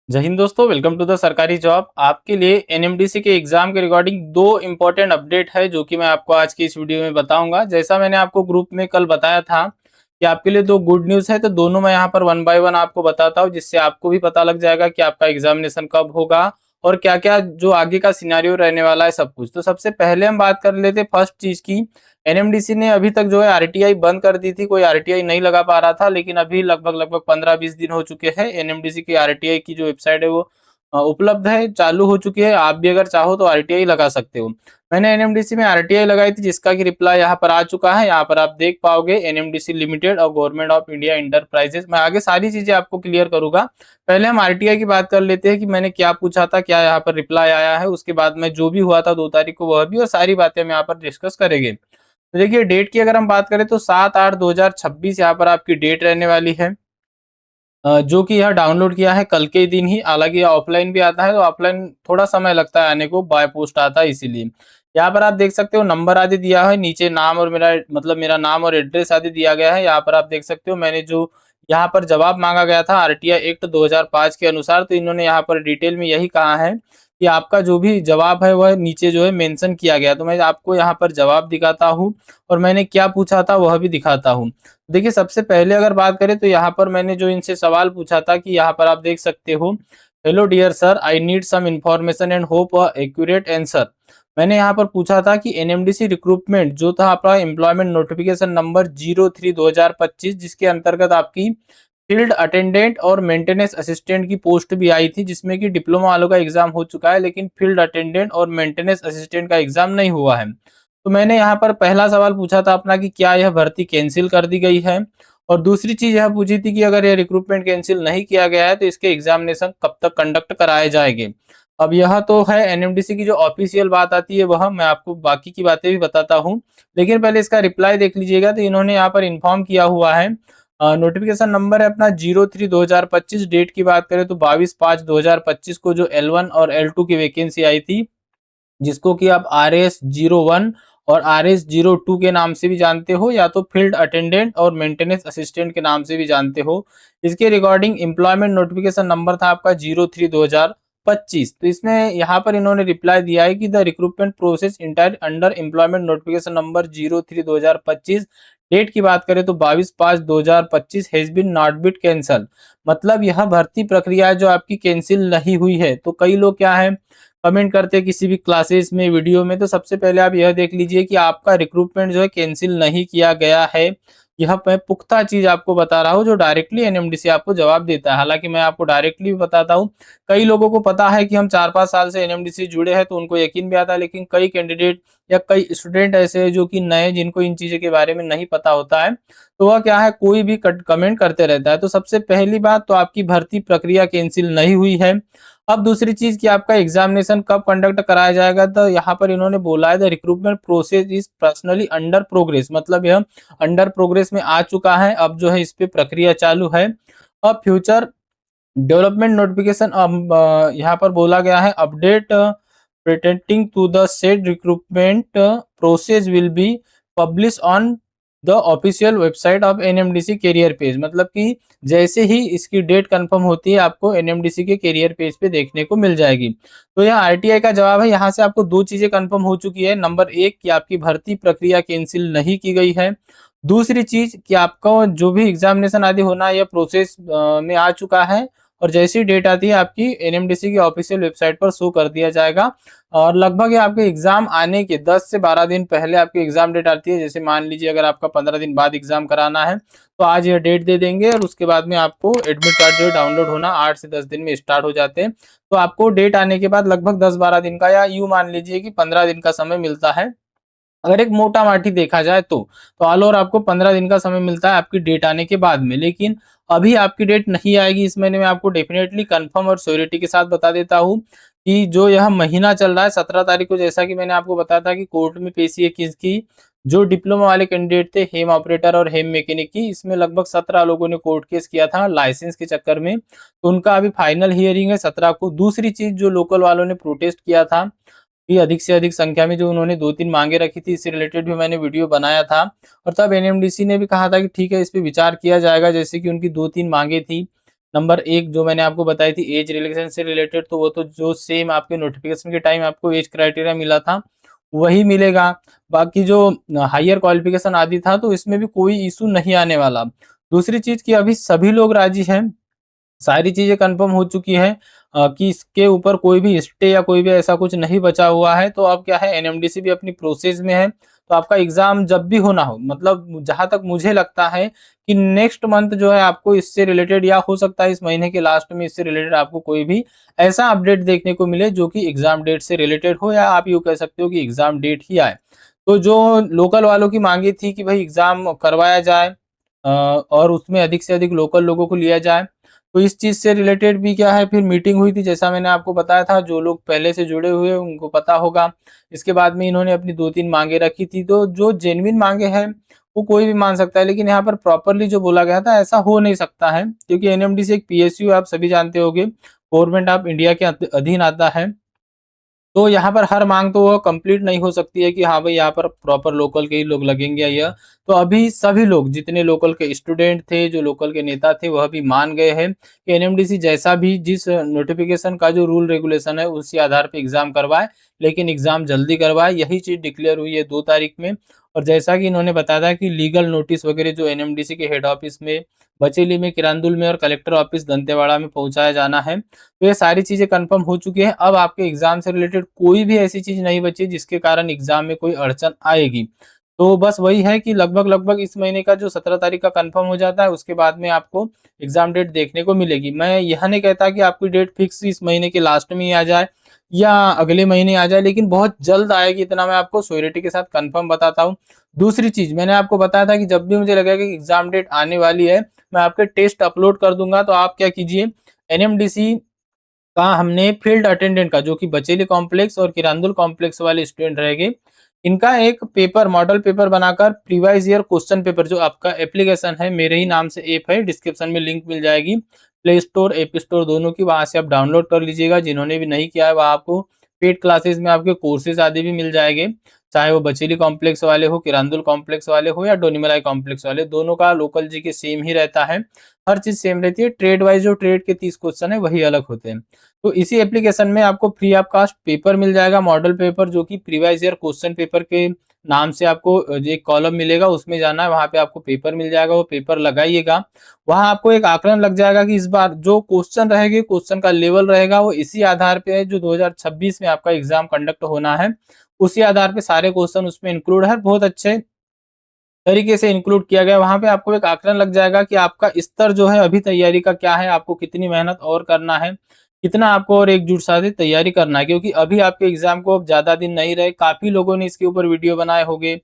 जय हिंद दोस्तों, welcome to the सरकारी जॉब। आपके लिए एनएमडीसी के एग्जाम के रिगार्डिंग दो इंपॉर्टेंट अपडेट है जो कि मैं आपको आज की इस वीडियो में बताऊंगा। जैसा मैंने आपको ग्रुप में कल बताया था कि आपके लिए दो गुड न्यूज़ है, तो दोनों मैं यहाँ पर वन बाय वन आपको बताता हूँ, जिससे आपको भी पता लग जाएगा कि आपका एग्जामिनेशन कब होगा और क्या क्या जो आगे का सिनेरियो रहने वाला है सब कुछ। तो सबसे पहले हम बात कर लेते फर्स्ट चीज की। एनएमडीसी ने अभी तक जो है आरटीआई बंद कर दी थी, कोई आरटीआई नहीं लगा पा रहा था, लेकिन अभी लगभग लगभग 15-20 दिन हो चुके हैं। एनएमडीसी की आरटीआई की जो वेबसाइट है वो उपलब्ध है, चालू हो चुकी है। आप भी अगर चाहो तो आरटीआई लगा सकते हो। मैंने एनएमडीसी में आरटीआई लगाई थी, जिसका कि रिप्लाई यहाँ पर आ चुका है। यहाँ पर आप देख पाओगे एनएमडीसी लिमिटेड और गवर्नमेंट ऑफ इंडिया इंटरप्राइजेस। मैं आगे सारी चीजें आपको क्लियर करूंगा। पहले हम आरटीआई की बात कर लेते हैं कि मैंने क्या पूछा था, क्या यहाँ पर रिप्लाई आया है। उसके बाद में जो भी हुआ था 2 तारीख को वह भी, और सारी बातें हम यहाँ पर डिस्कस करेंगे। तो देखिए डेट की अगर हम बात करें तो 7/8/2026 यहाँ पर आपकी डेट रहने वाली है। जो कि यह डाउनलोड किया है कल के दिन ही। हालांकि ऑफलाइन भी आता है, तो ऑफलाइन थोड़ा समय लगता है आने को, बाय पोस्ट आता है इसीलिए। यहाँ पर आप देख सकते हो नंबर आदि दिया है, नीचे नाम और मेरा मतलब मेरा नाम और एड्रेस आदि दिया गया है। यहाँ पर आप देख सकते हो मैंने जो यहाँ पर जवाब मांगा गया था आरटीआई एक्ट 2005 के अनुसार, तो इन्होंने यहाँ पर डिटेल में यही कहा है कि आपका जो भी जवाब है वह नीचे जो है मेंशन किया गया। तो मैं आपको यहाँ पर जवाब दिखाता हूँ और मैंने क्या पूछा था वह भी दिखाता हूँ। देखिए सबसे पहले अगर बात करें तो यहाँ पर मैंने जो इनसे सवाल पूछा था कि यहाँ पर आप देख सकते हो, hello dear sir, I need some information and hope accurate answer. मैंने यहाँ पर पूछा था कि एनएमडीसी रिक्रूटमेंट जो था आपका एम्प्लॉयमेंट नोटिफिकेशन नंबर 03/2025, जिसके अंतर्गत आपकी फील्ड अटेंडेंट और मेंटेनेंस असिस्टेंट की पोस्ट भी आई थी, जिसमें कि डिप्लोमा वालों का एग्जाम हो चुका है, लेकिन फील्ड अटेंडेंट और मेंटेनेंस असिस्टेंट का एग्जाम नहीं हुआ है। तो मैंने यहाँ पर पहला सवाल पूछा था अपना कि क्या यह भर्ती कैंसिल कर दी गई है, और दूसरी चीज यह पूछी थी कि अगर यह रिक्रूटमेंट कैंसिल नहीं किया गया है तो इसके एग्जामिनेशन कब तक कंडक्ट कराए जाएंगे। अब यह तो है एनएमडीसी की जो ऑफिशियल बात आती है, वह मैं आपको बाकी की बातें भी बताता हूँ। लेकिन पहले इसका रिप्लाई देख लीजिएगा। तो इन्होंने यहाँ पर इन्फॉर्म किया हुआ है, नोटिफिकेशन नंबर है अपना 03/2025। डेट की बात करें तो 22/5/2025 को जो L1 और L2 की वैकेंसी आई थी, जिसको कि आप RS01 और RS02 के नाम से भी जानते हो, या तो फील्ड अटेंडेंट और मेंटेनेंस असिस्टेंट के नाम से भी जानते हो। इसके रिगार्डिंग एम्प्लॉयमेंट नोटिफिकेशन नंबर था आपका 03/2025। तो इसमें यहाँ पर इन्होंने रिप्लाई दिया है कि the recruitment process entire under employment notification number 03/2025, date की बात करें तो 22/5/2025 has been not beat cancel. मतलब यह भर्ती प्रक्रिया जो आपकी कैंसिल नहीं हुई है। तो कई लोग क्या है कमेंट करते हैं किसी भी क्लासेस में, वीडियो में, तो सबसे पहले आप यह देख लीजिए कि आपका रिक्रूटमेंट जो है कैंसिल नहीं किया गया है। यह मैं पुख्ता चीज आपको बता रहा हूँ जो डायरेक्टली एनएमडीसी आपको जवाब देता है। हालांकि मैं आपको डायरेक्टली भी बताता हूँ। कई लोगों को पता है कि हम 4-5 साल से एनएमडीसी जुड़े हैं तो उनको यकीन भी आता है, लेकिन कई कैंडिडेट या कई स्टूडेंट ऐसे हैं जो कि नए, जिनको इन चीजों के बारे में नहीं पता होता है, तो वह क्या है कोई भी कमेंट करते रहता है। तो सबसे पहली बात तो आपकी भर्ती प्रक्रिया कैंसिल नहीं हुई है। अब दूसरी चीज कि आपका एग्जामिनेशन कब कंडक्ट कराया जाएगा, तो यहाँ पर इन्होंने बोला है the recruitment process is personally under progress. मतलब यह अंडर प्रोग्रेस में आ चुका है, अब जो है इस पे प्रक्रिया चालू है। अब फ्यूचर डेवलपमेंट नोटिफिकेशन, अब यहाँ पर बोला गया है update pertaining to the said recruitment process will be published on the official website of NMDC career page. मतलब कि जैसे ही इसकी डेट कंफर्म होती है आपको एनएमडीसी के कैरियर पेज पे देखने को मिल जाएगी। तो यह आरटीआई का जवाब है। यहाँ से आपको दो चीजें कंफर्म हो चुकी है। नंबर एक कि आपकी भर्ती प्रक्रिया कैंसिल नहीं की गई है। दूसरी चीज कि आपका जो भी एग्जामिनेशन आदि होना यह प्रोसेस में आ चुका है, और जैसी डेट आती है आपकी एनएमडीसी की ऑफिशियल वेबसाइट पर शो कर दिया जाएगा। और लगभग ये आपके एग्जाम आने के 10 से 12 दिन पहले आपकी एग्जाम डेट आती है। जैसे मान लीजिए अगर आपका 15 दिन बाद एग्जाम कराना है तो आज यह डेट दे देंगे, और उसके बाद में आपको एडमिट कार्ड जो है डाउनलोड होना 8 से 10 दिन में स्टार्ट हो जाते हैं। तो आपको डेट आने के बाद लगभग 10-12 दिन का, या यूं मान लीजिए कि 15 दिन का समय मिलता है। अगर एक मोटा माटी देखा जाए तो ऑल ओवर आपको 15 दिन का समय मिलता है आपकी डेट आने के बाद में। लेकिन अभी आपकी डेट नहीं आएगी इस महीने में, आपको डेफिनेटली कंफर्म और श्योरिटी के साथ बता देता हूँ कि जो यह महीना चल रहा है 17 तारीख को, जैसा कि मैंने आपको बताया था कि कोर्ट में पेशी है किसकी, जो डिप्लोमा वाले कैंडिडेट थे हेम ऑपरेटर और हेम मैकेनिक की। इसमें लगभग 17 लोगों ने कोर्ट केस किया था लाइसेंस के चक्कर में, तो उनका अभी फाइनल हियरिंग है 17 को। दूसरी चीज जो लोकल वालों ने प्रोटेस्ट किया था कि अधिक से अधिक संख्या में जो उन्होंने 2-3 मांगे रखी थी, इससे रिलेटेड भी मैंने वीडियो बनाया था, और तब एनएमडीसी ने भी कहा था कि ठीक है इस पे विचार किया जाएगा। जैसे कि उनकी 2-3 मांगे थी नंबर एक जो मैंने आपको बताई थी एज रिलैक्सेशन से रिलेटेड, तो वो तो जो सेम आपके नोटिफिकेशन के टाइम आपको एज क्राइटेरिया मिला था वही मिलेगा। बाकी जो हायर क्वालिफिकेशन आदि था तो इसमें भी कोई इशू नहीं आने वाला। दूसरी चीज कि अभी सभी लोग राजी हैं, सारी चीजें कंफर्म हो चुकी हैं कि इसके ऊपर कोई भी स्टे या कोई भी ऐसा कुछ नहीं बचा हुआ है। तो अब क्या है, एनएमडीसी भी अपनी प्रोसेस में है, तो आपका एग्जाम जब भी होना हो, मतलब जहां तक मुझे लगता है कि नेक्स्ट मंथ जो है आपको इससे रिलेटेड, या हो सकता है इस महीने के लास्ट में इससे रिलेटेड आपको कोई भी ऐसा अपडेट देखने को मिले जो कि एग्जाम डेट से रिलेटेड हो, या आप यूँ कह सकते हो कि एग्जाम डेट ही आए। तो जो लोकल वालों की मांगी थी कि भाई एग्जाम करवाया जाए और उसमें अधिक से अधिक लोकल लोगों को लिया जाए, तो इस चीज से रिलेटेड भी क्या है, फिर मीटिंग हुई थी जैसा मैंने आपको बताया था, जो लोग पहले से जुड़े हुए उनको पता होगा। इसके बाद में इन्होंने अपनी 2-3 मांगे रखी थी, तो जो जेन्युइन मांगे हैं वो कोई भी मान सकता है, लेकिन यहाँ पर प्रॉपरली जो बोला गया था ऐसा हो नहीं सकता है, क्योंकि एनएमडीसी एक पीएसयू आप सभी जानते होंगे, गवर्नमेंट ऑफ इंडिया के अधीन आता है। तो यहाँ पर हर मांग तो वो कंप्लीट नहीं हो सकती है कि हाँ भाई यहाँ पर प्रॉपर लोकल के ही लोग लगेंगे या यह। तो अभी सभी लोग जितने लोकल के स्टूडेंट थे, जो लोकल के नेता थे, वह भी मान गए हैं कि एनएमडीसी जैसा भी जिस नोटिफिकेशन का जो रूल रेगुलेशन है उसी आधार पे एग्जाम करवाए, लेकिन एग्जाम जल्दी करवाए। यही चीज डिक्लेयर हुई है 2 तारीख में। और जैसा कि इन्होंने बताया था कि लीगल नोटिस वगैरह जो एनएमडीसी के हेड ऑफिस में बचेली में, किरांदुल में और कलेक्टर ऑफिस दंतेवाड़ा में पहुंचाया जाना है। तो ये सारी चीजें कंफर्म हो चुकी हैं। अब आपके एग्जाम से रिलेटेड कोई भी ऐसी चीज नहीं बची जिसके कारण एग्जाम में कोई अड़चन आएगी। तो बस वही है कि लगभग लगभग इस महीने का जो 17 तारीख का कंफर्म हो जाता है उसके बाद में आपको एग्जाम डेट देखने को मिलेगी। मैं यह नहीं कहता कि आपकी डेट फिक्स इस महीने के लास्ट में ही आ जाए या अगले महीने आ जाए, लेकिन बहुत जल्द आएगी, इतना मैं आपको श्योरिटी के साथ कंफर्म बताता हूँ। दूसरी चीज मैंने आपको बताया था कि जब भी मुझे लगेगा कि एग्जाम डेट आने वाली है, मैं आपके टेस्ट अपलोड कर दूंगा। तो आप क्या कीजिए, एनएमडीसी का हमने फील्ड अटेंडेंट का, जो कि बचेली कॉम्प्लेक्स और किरांदुल कॉम्प्लेक्स वाले स्टूडेंट रहेंगे, इनका एक पेपर, मॉडल पेपर बनाकर प्रीवाइज ईयर क्वेश्चन पेपर, जो आपका एप्लीकेशन है, मेरे ही नाम से ऐप है, डिस्क्रिप्शन में लिंक मिल जाएगी, प्ले स्टोर ऐप स्टोर दोनों की, वहां से आप डाउनलोड कर लीजिएगा। जिन्होंने भी नहीं किया है वह आपको पेड क्लासेस में आपके कोर्सेज आदि भी मिल जाएंगे, चाहे वो बचेली कॉम्प्लेक्स वाले हो, किरांदुल कॉम्प्लेक्स वाले हो या डोनीमलाई कॉम्प्लेक्स वाले, दोनों का लोकल जी के सेम ही रहता है, हर चीज सेम रहती है। ट्रेड वाइज जो ट्रेड के 30 क्वेश्चन है वही अलग होते हैं। तो इसी एप्लीकेशन में आपको फ्री ऑफ कास्ट पेपर मिल जाएगा, मॉडल पेपर, जो कि प्रीवाइज ईयर क्वेश्चन पेपर के नाम से आपको एक कॉलम मिलेगा, उसमें जाना है, वहां पे आपको पेपर मिल जाएगा, वो पेपर लगाइएगा। वहां आपको एक आकलन लग जाएगा कि इस बार जो क्वेश्चन रहेगी, क्वेश्चन का लेवल रहेगा, वो इसी आधार पे है जो 2026 में आपका एग्जाम कंडक्ट होना है, उसी आधार पे सारे क्वेश्चन उसमें इंक्लूड है। बहुत अच्छे तरीके से इंक्लूड किया गया। वहां पे आपको एक आकलन लग जाएगा कि आपका स्तर जो है अभी तैयारी का क्या है, आपको कितनी मेहनत और करना है, कितना आपको और एकजुट साथ तैयारी करना है, क्योंकि अभी आपके एग्जाम को अब ज्यादा दिन नहीं रहे। काफी लोगों ने इसके ऊपर वीडियो बनाए होंगे,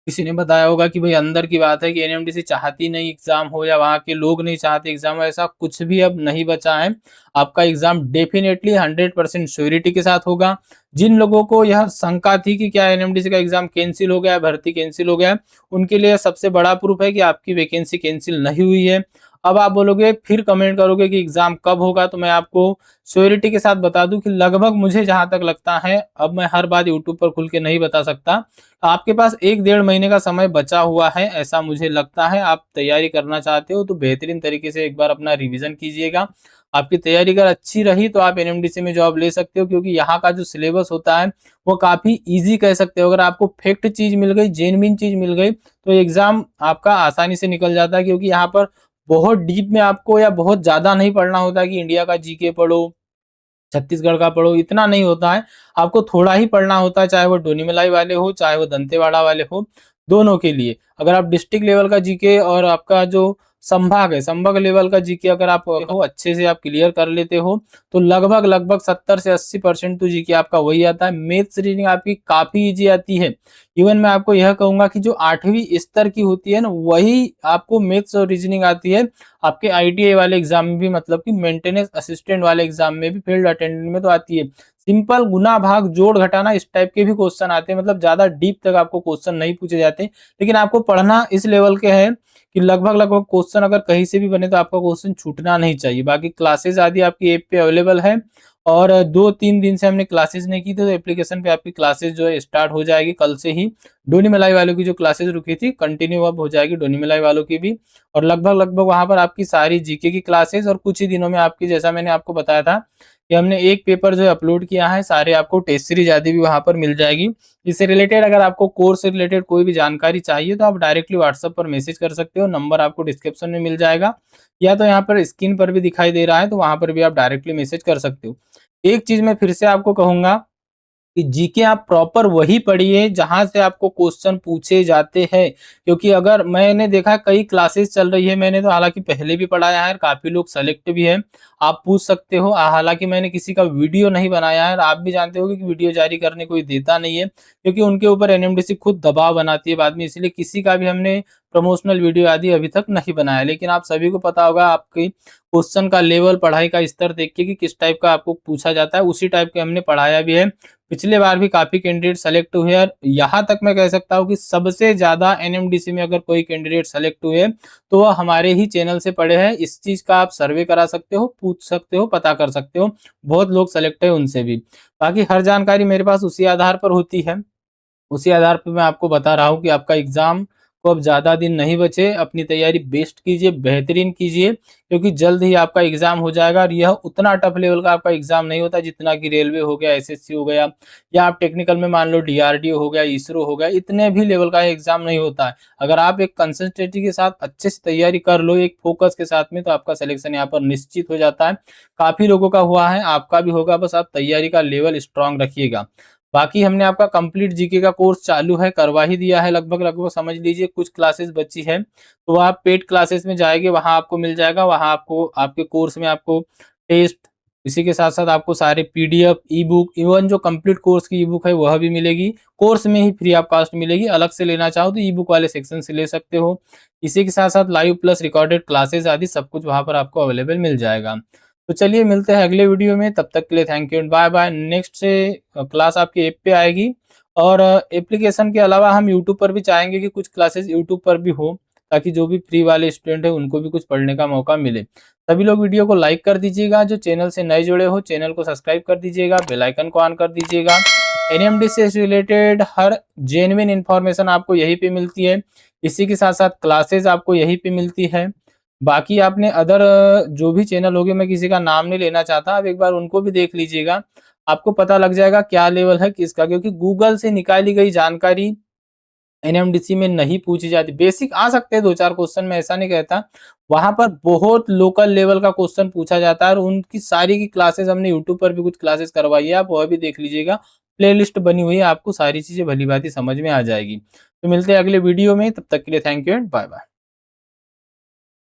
किसी ने बताया होगा कि भाई अंदर की बात है कि एनएमडीसी चाहती नहीं एग्जाम हो, या वहाँ के लोग नहीं चाहते एग्जाम हो, ऐसा कुछ भी अब नहीं बचा है। आपका एग्जाम डेफिनेटली 100% श्योरिटी के साथ होगा। जिन लोगों को यह शंका थी कि क्या एनएमडीसी का एग्जाम कैंसिल हो गया, भर्ती कैंसिल हो गया, उनके लिए सबसे बड़ा प्रूफ है कि आपकी वैकेंसी कैंसिल नहीं हुई है। अब आप बोलोगे, फिर कमेंट करोगे कि एग्जाम कब होगा, तो मैं आपको श्योरिटी के साथ बता दूं कि लगभग मुझे जहां तक लगता है, अब मैं हर बात यूट्यूब पर खुल के नहीं बता सकता, आपके पास 1-1.5 महीने का समय बचा हुआ है, ऐसा मुझे लगता है। आप तैयारी करना चाहते हो तो बेहतरीन तरीके से एक बार अपना रिवीजन कीजिएगा। आपकी तैयारी अगर अच्छी रही तो आप एनएमडीसी में जॉब ले सकते हो, क्योंकि यहाँ का जो सिलेबस होता है वो काफी इजी कह सकते हो। अगर आपको फैक्ट चीज मिल गई, जेन्युइन चीज मिल गई, तो एग्जाम आपका आसानी से निकल जाता है, क्योंकि यहाँ पर बहुत डीप में आपको या बहुत ज्यादा नहीं पढ़ना होता है कि इंडिया का जीके पढ़ो, छत्तीसगढ़ का पढ़ो, इतना नहीं होता है। आपको थोड़ा ही पढ़ना होता है, चाहे वो डोनीमलाई वाले हो, चाहे वो दंतेवाड़ा वाले हो, दोनों के लिए। अगर आप डिस्ट्रिक्ट लेवल का जीके और आपका जो संभाग है, संभाग लेवल का जीके अगर आप हो अच्छे से आप क्लियर कर लेते हो, तो लगभग लगभग 70 से 80% तो जीके आपका वही आता है। मैथ्स रीजनिंग आपकी काफी इजी आती है। इवन मैं आपको यह कहूंगा कि जो 8वीं स्तर की होती है ना, वही आपको मैथ्स और रीजनिंग आती है आपके आईटीआई वाले एग्जाम में भी, मतलब कि मेंटेनेंस असिस्टेंट वाले एग्जाम में भी, फील्ड अटेंडेंट में तो आती है। सिंपल गुना भाग जोड़ घटाना इस टाइप के भी क्वेश्चन आते हैं, मतलब ज्यादा डीप तक आपको क्वेश्चन नहीं पूछे जाते, लेकिन आपको पढ़ना इस लेवल के है कि लगभग लगभग क्वेश्चन अगर कहीं से भी बने तो आपका क्वेश्चन छूटना नहीं चाहिए। बाकी क्लासेस आदि आपकी ऐप पे अवेलेबल है, और 2-3 दिन से हमने क्लासेस नहीं की थी, तो एप्लीकेशन पे आपकी क्लासेस जो है स्टार्ट हो जाएगी कल से ही। डोनी मलाई वालों की जो क्लासेस रुकी थी कंटिन्यू अब हो जाएगी डोनी मलाई वालों की भी। और लगभग लगभग वहां पर आपकी सारी जीके की क्लासेस और कुछ ही दिनों में आपकी, जैसा मैंने आपको बताया था कि हमने एक पेपर जो है अपलोड किया है, सारे आपको टेस्ट सीरीज आदि भी वहां पर मिल जाएगी। इससे रिलेटेड अगर आपको कोर्स से रिलेटेड कोई भी जानकारी चाहिए तो आप डायरेक्टली व्हाट्सएप पर मैसेज कर सकते हो, नंबर आपको डिस्क्रिप्शन में मिल जाएगा, या तो यहाँ पर स्क्रीन पर भी दिखाई दे रहा है, तो वहां पर भी आप डायरेक्टली मैसेज कर सकते हो। एक चीज मैं फिर से आपको कहूंगा कि जीके आप प्रॉपर वही पढ़िए जहां से आपको क्वेश्चन पूछे जाते हैं, क्योंकि अगर मैंने देखा कई क्लासेस चल रही है, मैंने तो हालांकि पहले भी पढ़ाया है, काफी लोग सेलेक्ट भी है, आप पूछ सकते हो। हालांकि मैंने किसी का वीडियो नहीं बनाया है, आप भी जानते हो कि वीडियो जारी करने कोई देता नहीं है, क्योंकि उनके ऊपर एनएमडीसी खुद दबाव बनाती है बाद में, इसलिए किसी का भी हमने प्रमोशनल वीडियो आदि अभी तक नहीं बनाया। लेकिन आप सभी को पता होगा आपकी क्वेश्चन का लेवल, पढ़ाई का स्तर देख के कि किस टाइप का आपको पूछा जाता है, उसी टाइप के हमने पढ़ाया भी है। पिछले बार भी काफी कैंडिडेट सेलेक्ट हुए और यहाँ तक मैं कह सकता हूँ कि सबसे ज्यादा एनएमडीसी में अगर कोई कैंडिडेट सेलेक्ट हुए तो वह हमारे ही चैनल से पढ़े हैं। इस चीज का आप सर्वे करा सकते हो, पूछ सकते हो, पता कर सकते हो, बहुत लोग सेलेक्ट है उनसे भी। बाकी हर जानकारी मेरे पास उसी आधार पर होती है, उसी आधार पर मैं आपको बता रहा हूँ कि आपका एग्जाम को अब ज़्यादा दिन नहीं बचे, अपनी तैयारी बेस्ट कीजिए, बेहतरीन कीजिए, क्योंकि जल्द ही आपका एग्जाम हो जाएगा। और यह उतना टफ लेवल का आपका एग्जाम नहीं होता जितना कि रेलवे हो गया, एसएससी हो गया, या आप टेक्निकल में मान लो डीआरडीओ हो गया, इसरो हो गया, इतने भी लेवल का एग्जाम नहीं होता है। अगर आप एक कंसिस्टेंसी के साथ अच्छे से तैयारी कर लो, एक फोकस के साथ में, तो आपका सिलेक्शन यहाँ पर निश्चित हो जाता है। काफ़ी लोगों का हुआ है, आपका भी होगा, बस आप तैयारी का लेवल स्ट्रांग रखिएगा। बाकी हमने आपका कंप्लीट जीके का कोर्स चालू है, करवा ही दिया है लगभग लगभग, समझ लीजिए कुछ क्लासेस बची है, तो आप पेड क्लासेस में जाएंगे, वहां आपको मिल जाएगा, वहां आपको आपके कोर्स में आपको टेस्ट, इसी के साथ साथ आपको सारे पीडीएफ, ई बुक, इवन जो कंप्लीट कोर्स की ई बुक है वह भी मिलेगी, कोर्स में ही फ्री ऑफ कॉस्ट मिलेगी। अलग से लेना चाहो तो ई बुक वाले सेक्शन से ले सकते हो। इसी के साथ साथ लाइव प्लस रिकॉर्डेड क्लासेस आदि सब कुछ वहां पर आपको अवेलेबल मिल जाएगा। तो चलिए मिलते हैं अगले वीडियो में, तब तक के लिए thank you and bye bye. Next से क्लास आपकी ऐप पे आएगी, और एप्लीकेशन के अलावा हम यूट्यूब पर भी चाहेंगे कि कुछ क्लासेस यूट्यूब पर भी हो, ताकि जो भी फ्री वाले स्टूडेंट है उनको भी कुछ पढ़ने का मौका मिले। सभी लोग वीडियो को लाइक कर दीजिएगा, जो चैनल से नए जुड़े हो चैनल को सब्सक्राइब कर दीजिएगा, बेल आइकन को ऑन कर दीजिएगा। एनएमडी से रिलेटेड हर जेन्युइन इन्फॉर्मेशन आपको यहीं पे मिलती है, इसी के साथ साथ क्लासेस आपको यहीं पे मिलती है। बाकी आपने अदर जो भी चैनल होंगे, मैं किसी का नाम नहीं लेना चाहता, आप एक बार उनको भी देख लीजिएगा, आपको पता लग जाएगा क्या लेवल है किसका, क्योंकि गूगल से निकाली गई जानकारी एनएमडीसी में नहीं पूछी जाती। बेसिक आ सकते हैं 2-4 क्वेश्चन, मैं ऐसा नहीं कहता, वहां पर बहुत लोकल लेवल का क्वेश्चन पूछा जाता है, और उनकी सारी की क्लासेस हमने यूट्यूब पर भी कुछ क्लासेस करवाई है, आप वह भी देख लीजिएगा, प्लेलिस्ट बनी हुई है, आपको सारी चीजें भली भांति समझ में आ जाएगी। तो मिलते हैं अगले वीडियो में, तब तक के लिए thank you and bye bye.